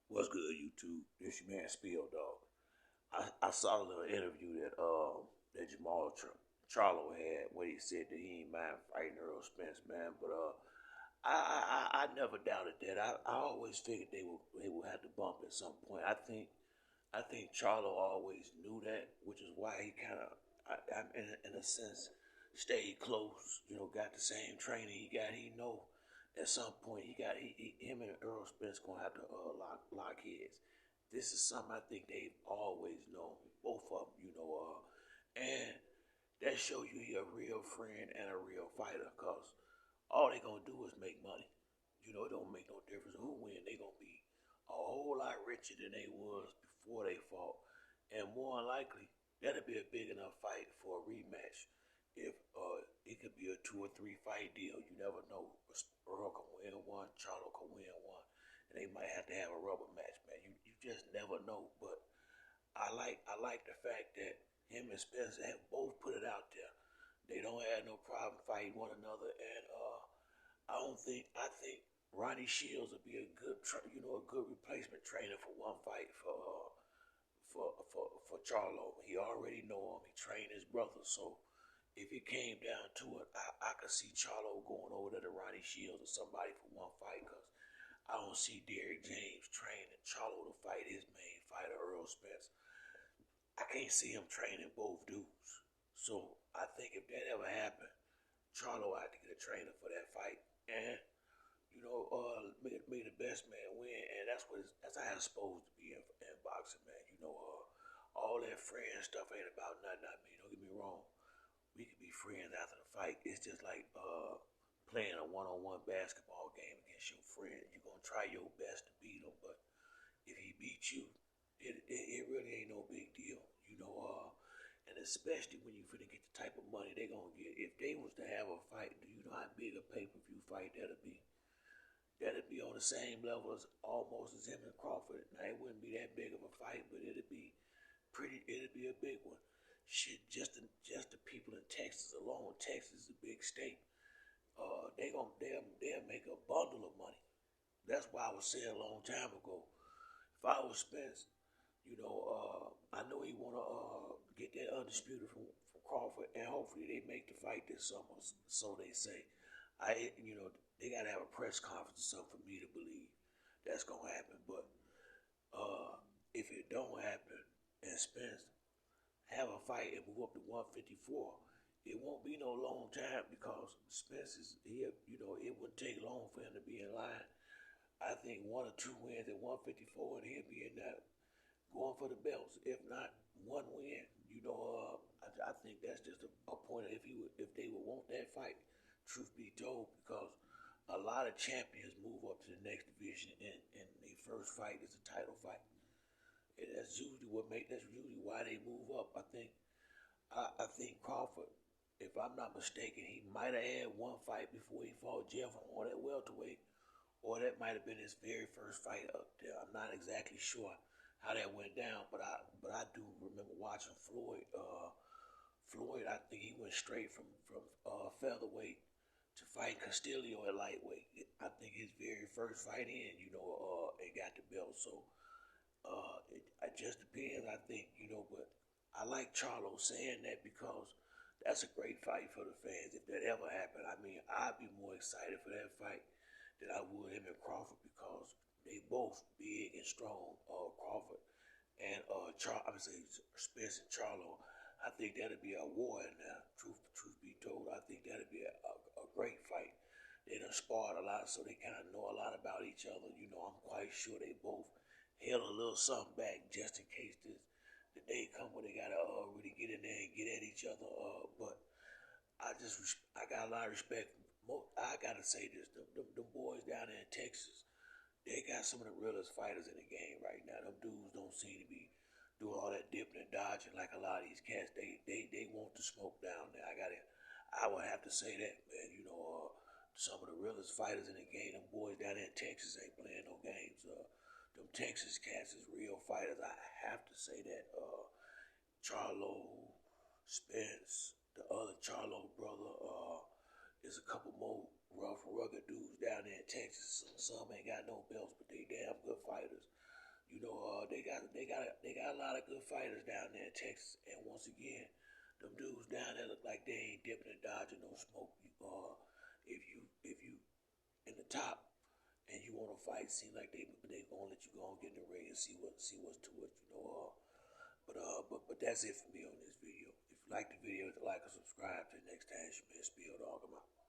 What's good, YouTube? This your man Spill Dog. I saw a little interview that Charlo had where he said that he ain't mind fighting Earl Spence, man. But I never doubted that. I always figured they would have to bump at some point. I think Charlo always knew that, which is why he kind of, in a sense, stayed close. You know, got the same training he got. He know at some point him and Earl Spence gonna have to lock heads. This is something I think they've always known, both of them. And that shows you he a real friend and a real fighter. Cause all they gonna do is make money. It don't make no difference who win. They gonna be a whole lot richer than they was before they fought, and more than likely that'll be a big enough fight for a rematch. If it could be a 2 or 3 fight deal, you never know. Earl can win one, Charlo can win one, and they might have to have a rubber match, man. You just never know. But I like the fact that him and Spence have both put it out there. They don't have no problem fighting one another, and I think Ronnie Shields would be a good replacement trainer for one fight for Charlo. He already know him. He trained his brother, so if it came down to it, I could see Charlo going over there to Ronnie Shields or somebody for one fight, because I don't see Derrick James training Charlo to fight his main fighter, Earl Spence. I can't see him training both dudes. So I think if that ever happened, Charlo had to get a trainer for that fight. And make the best man win, and that's how it's supposed to be in boxing, man. All that friend stuff ain't about nothing. I mean, don't get me wrong. We could be friends after the fight. It's just like playing a one-on-one basketball game against your friend. You're gonna try your best to beat him, but if he beats you, it really ain't no big deal. And especially when you finna get the type of money they gonna get. If they was to have a fight, do you know how big a pay-per-view fight that'd be? That'd be on the same level as almost as him and Crawford. Now it wouldn't be that big of a fight, but it'd be a big one. Shit, just the people in Texas alone. Texas is a big state. They'll make a bundle of money. That's why I was saying a long time ago. If I was Spence, I know he wanna get that undisputed from Crawford, and hopefully they make the fight this summer. So they say. They gotta have a press conference or something for me to believe that's gonna happen. But if it don't happen, and Spence have a fight and move up to 154, it won't be no long time, because Spence it wouldn't take long for him to be in line. I think 1 or 2 wins at 154, and he'll be in that going for the belts. If not, one win. I think that's just a point of if they would want that fight. Truth be told, because a lot of champions move up to the next division, and their first fight is a title fight. And that's usually why they move up. I think Crawford, if I'm not mistaken, he might have had one fight before he fought Jeff on that welterweight, or that might have been his very first fight up there. I'm not exactly sure how that went down, but I do remember watching Floyd. Floyd, I think he went straight from featherweight to fight Castillo at lightweight. I think his very first fight in, and got the belt. So it just depends, I think, but I like Charlo saying that, because that's a great fight for the fans if that ever happened. I mean, I'd be more excited for that fight than I would him and Crawford, because they both big and strong. Crawford and I'm saying Spence and Charlo. I think that'd be a war in there. Truth be told, I think that'd be a great fight. They done sparred a lot, so they kind of know a lot about each other. I'm quite sure they both held a little something back just in case the day come when they gotta really get in there and get at each other. But I got a lot of respect. I gotta say this: them boys down there in Texas, they got some of the realest fighters in the game right now. Them dudes don't seem to be doing all that dipping and dodging like a lot of these cats. They want the smoke down there. I would have to say that, man. Some of the realest fighters in the game. Them boys down there in Texas ain't playing no games. Them Texas cats is real fighters. I have to say that. Charlo, Spence, the other Charlo brother, is a couple more rough, rugged dudes down there in Texas. Some ain't got no belts, but they damn good fighters. they got a lot of good fighters down there in Texas. And once again, them dudes down there look like they ain't dipping and dodging no smoke. If you in the top and you want to fight, seem like they gonna let you go and get in the ring and see what's to it, you know. But that's it for me on this video. If you like the video, hit the like and subscribe. Till next time, it's your man Spill Dog. I'm out.